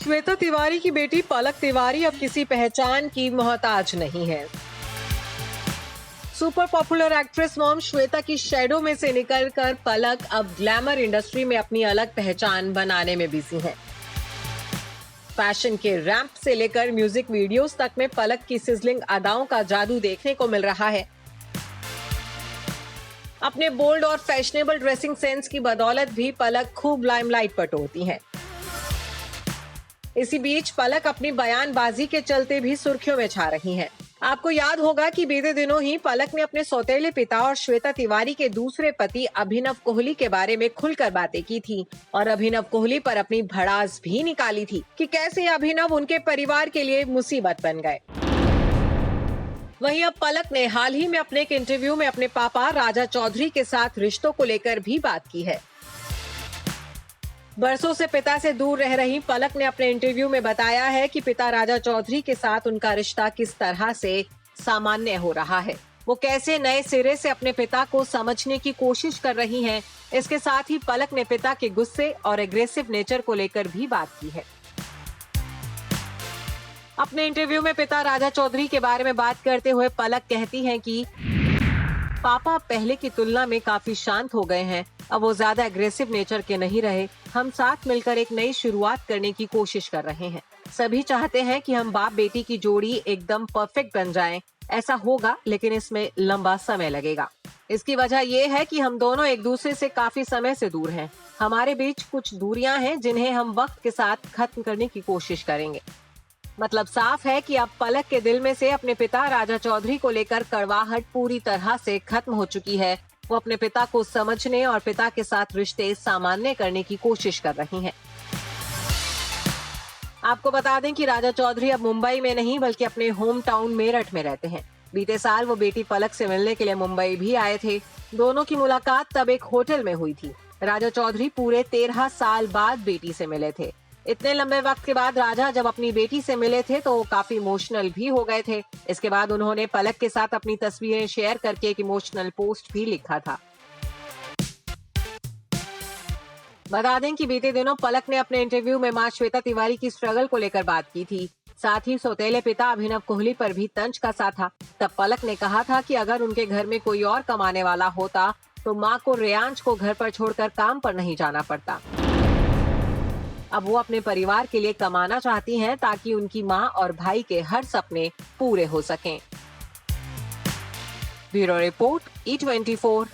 श्वेता तिवारी की बेटी पलक तिवारी अब किसी पहचान की मोहताज नहीं है। Super popular actress mom Shweta की शैडो में से निकलकर पलक अब ग्लैमर इंडस्ट्री में अपनी अलग पहचान बनाने में बिजी है। फैशन के रैंप से लेकर म्यूजिक वीडियोस तक में पलक की सिजलिंग अदाओं का जादू देखने को मिल रहा है। अपने बोल्ड और फैशनेबल ड्रेसिंग सेंस की बदौलत भी पलक खूब लाइमलाइट पर टोरती हैं। इसी बीच पलक अपनी बयानबाजी के चलते भी सुर्खियों में छा रही हैं। आपको याद होगा कि बीते दिनों ही पलक ने अपने सौतेले पिता और श्वेता तिवारी के दूसरे पति अभिनव कोहली के बारे में खुलकर बातें की थी और अभिनव कोहली पर अपनी भड़ास भी निकाली थी कि कैसे अभिनव उनके परिवार के लिए मुसीबत बन गए। वहीं अब पलक ने हाल ही में अपने एक इंटरव्यू में अपने पापा राजा चौधरी के साथ रिश्तों को लेकर भी बात की है। बरसों से पिता से दूर रह रही पलक ने अपने इंटरव्यू में बताया है कि पिता राजा चौधरी के साथ उनका रिश्ता किस तरह से सामान्य हो रहा है, वो कैसे नए सिरे से अपने पिता को समझने की कोशिश कर रही हैं। इसके साथ ही पलक ने पिता के गुस्से और एग्रेसिव नेचर को लेकर भी बात की है। अपने इंटरव्यू में पिता राजा चौधरी के बारे में बात करते हुए पलक कहती हैं कि पापा पहले की तुलना में काफी शांत हो गए हैं, अब वो ज्यादा एग्रेसिव नेचर के नहीं रहे। हम साथ मिलकर एक नई शुरुआत करने की कोशिश कर रहे हैं। सभी चाहते हैं कि हम बाप बेटी की जोड़ी एकदम परफेक्ट बन जाएं। ऐसा होगा, लेकिन इसमें लंबा समय लगेगा। इसकी वजह ये है कि हम दोनों एक दूसरे से काफी समय से दूर हैं। हमारे बीच कुछ दूरियां हैं जिन्हें हम वक्त के साथ खत्म करने की कोशिश करेंगे। मतलब साफ है कि अब पलक के दिल में से अपने पिता राजा चौधरी को लेकर कड़वाहट पूरी तरह से खत्म हो चुकी है। वो अपने पिता को समझने और पिता के साथ रिश्ते सामान्य करने की कोशिश कर रही हैं। आपको बता दें कि राजा चौधरी अब मुंबई में नहीं बल्कि अपने होम टाउन मेरठ में रहते हैं। बीते साल वो बेटी पलक से मिलने के लिए मुंबई भी आए थे। दोनों की मुलाकात तब एक होटल में हुई थी। राजा चौधरी पूरे 13 साल बाद बेटी से मिले थे। इतने लंबे वक्त के बाद राजा जब अपनी बेटी से मिले थे तो वो काफी इमोशनल भी हो गए थे। इसके बाद उन्होंने पलक के साथ अपनी तस्वीरें शेयर करके एक इमोशनल पोस्ट भी लिखा था। बता दें कि बीते दिनों पलक ने अपने इंटरव्यू में मां श्वेता तिवारी की स्ट्रगल को लेकर बात की थी। साथ ही सौतेले पिता अभिनव कोहली पर भी तंज कसा था। तब पलक ने कहा था कि अगर उनके घर में कोई और कमाने वाला होता तो मां को रेयांश को घर पर छोड़कर काम पर नहीं जाना पड़ता। अब वो अपने परिवार के लिए कमाना चाहती हैं ताकि उनकी मां और भाई के हर सपने पूरे हो सकें। Bureau report E24।